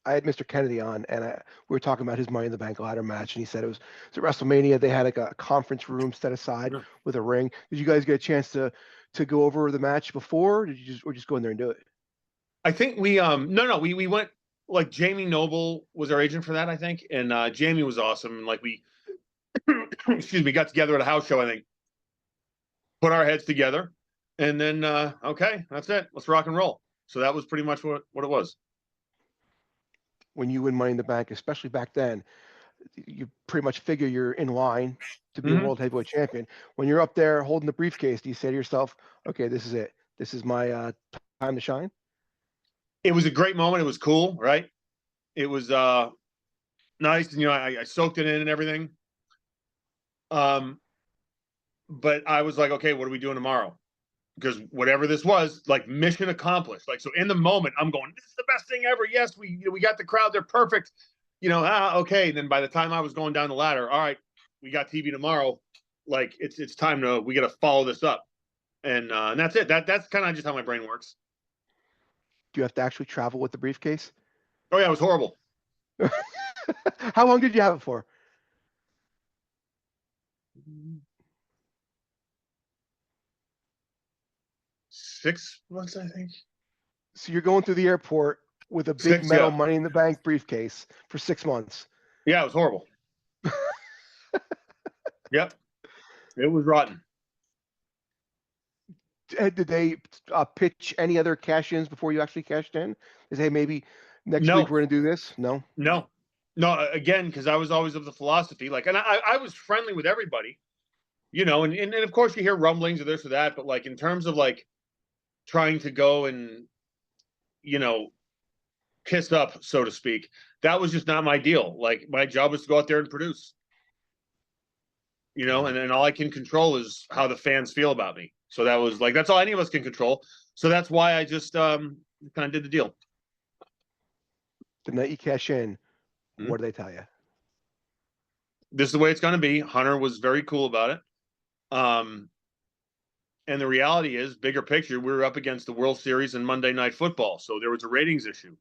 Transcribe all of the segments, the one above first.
I had Mr. Kennedy on, and we were talking about his Money in the Bank ladder match, and he said it was at WrestleMania. They had like a conference room set aside with a ring. Did you guys get a chance to go over the match before? Or did you just go in there and do it? I think we we went, like, Jamie Noble was our agent for that, I think, and Jamie was awesome. And like we excuse me, got together at a house show, I think, put our heads together, and then okay, that's it. Let's rock and roll. So that was pretty much what it was. When you win Money in the Bank, especially back then, you pretty much figure you're in line to be a world heavyweight champion. When you're up there holding the briefcase, do you say to yourself, okay, this is it. This is my time to shine? It was a great moment. It was cool, right? It was nice. And, I soaked it in and everything. But I was like, okay, what are we doing tomorrow? Because whatever this was, like, mission accomplished. Like, so in the moment, I'm going, this is the best thing ever. Yes, we got the crowd. They're perfect. Okay. And then by the time I was going down the ladder, all right, we got TV tomorrow. Like, it's time we got to follow this up. And that's it. That's kind of just how my brain works. Do you have to actually travel with the briefcase? Oh yeah, it was horrible. How long did you have it for? Six months, I think. So you're going through the airport with a big metal Money in the Bank briefcase for 6 months. Yeah, it was horrible. Yep. It was rotten. Did they pitch any other cash-ins before you actually cashed in? They say, maybe next week we're going to do this? No? No, again, because I was always of the philosophy, like, and I was friendly with everybody, and of course you hear rumblings of this or that, but like in terms of like trying to go and, kiss up, so to speak, that was just not my deal. Like, my job was to go out there and produce, and all I can control is how the fans feel about me. So that was like, that's all any of us can control. So that's why I just kind of did the deal. The night you cash in, what do they tell you? This is the way it's going to be. Hunter was very cool about it. And the reality is, bigger picture, we were up against the World Series and Monday Night Football. So there was a ratings issue.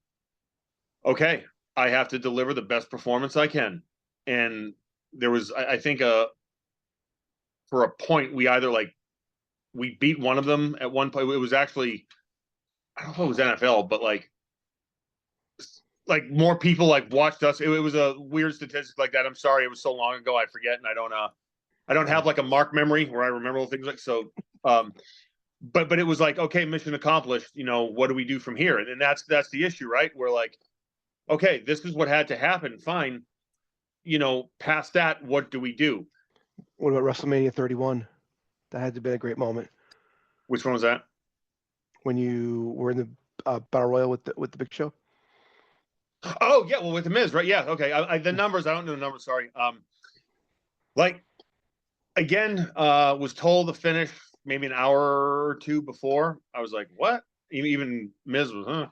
Okay, I have to deliver the best performance I can. And there was, I think, for a point, we either we beat one of them at one point. It was actually, I don't know if it was NFL, but like more people watched us. It was a weird statistic like that. I'm sorry, it was so long ago, I forget, and I don't have like a mark memory where I remember all things so. But it was like, okay, mission accomplished. What do we do from here? And that's the issue, right? We're like, okay, this is what had to happen. Fine. Past that, what do we do? What about WrestleMania 31? That had to be a great moment. Which one was that? When you were in the Battle Royal with the Big Show? Oh, yeah. Well, with the Miz, right? Yeah. Okay. The numbers, I don't know the numbers. Sorry. Again, was told the finish maybe an hour or two before. I was like, what? Even Miz was,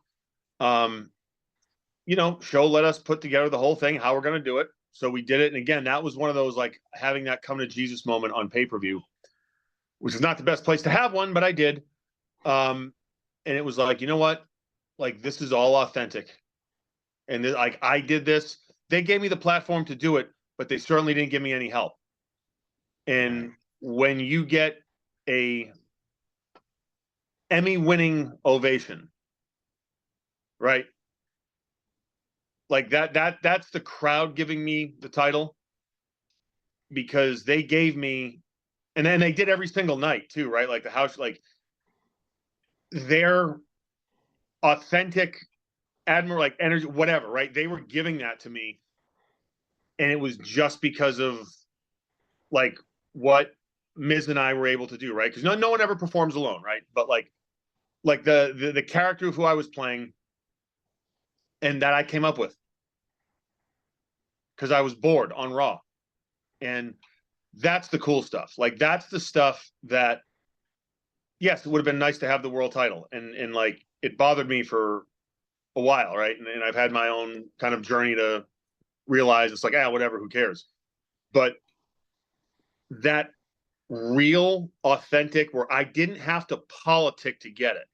show let us put together the whole thing, how we're going to do it. So we did it. And again, that was one of those, like, having that come to Jesus moment on pay-per-view, which is not the best place to have one, but I did. And it was like, you know what? Like, this is all authentic. And like, I did this. They gave me the platform to do it, but they certainly didn't give me any help. And when you get a Emmy-winning ovation, right? Like that's the crowd giving me the title, because they gave me, and then they did every single night too, right? Like the house, like their authentic like energy, whatever, right? They were giving that to me. And it was just because of like what Miz and I were able to do, right? Because no one ever performs alone, right? But like the character of who I was playing, and that I came up with, because I was bored on Raw. And that's the cool stuff. Like, that's the stuff that, yes, it would have been nice to have the world title. And like, it bothered me for a while, right? And I've had my own kind of journey to realize it's like, whatever, who cares? But that real, authentic, where I didn't have to politic to get it.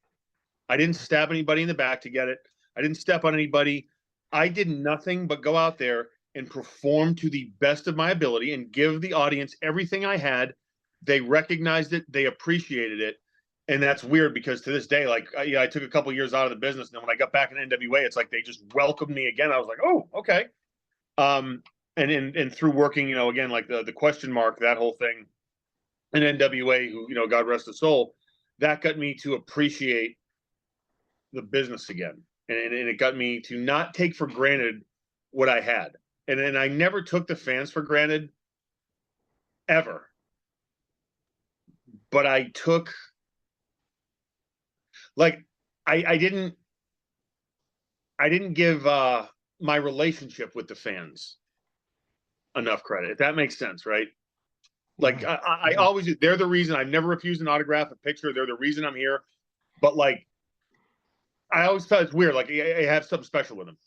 I didn't stab anybody in the back to get it. I didn't step on anybody. I did nothing but go out there and perform to the best of my ability and give the audience everything I had. They recognized it, they appreciated it. And that's weird because to this day, like, I took a couple years out of the business, and then when I got back in NWA, it's like they just welcomed me again. I was like, oh, okay. And through working, again, like the question mark, that whole thing, and NWA, who, God rest his soul, that got me to appreciate the business again. And it got me to not take for granted what I had. And I never took the fans for granted, ever. But I took, like, I didn't give my relationship with the fans enough credit, if that makes sense, right? Like, I always, they're the reason. I've never refused an autograph, a picture. They're the reason I'm here. But, like, I always felt it's weird. Like, I have something special with them,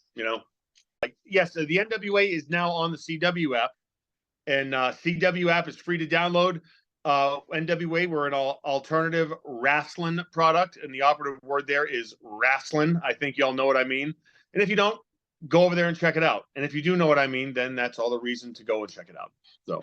Like, yes, the NWA is now on the CW app, and CW app is free to download. NWA, we're an alternative wrestling product, and the operative word there is wrestling. I think y'all know what I mean. And if you don't, go over there and check it out. And if you do know what I mean, then that's all the reason to go and check it out. So,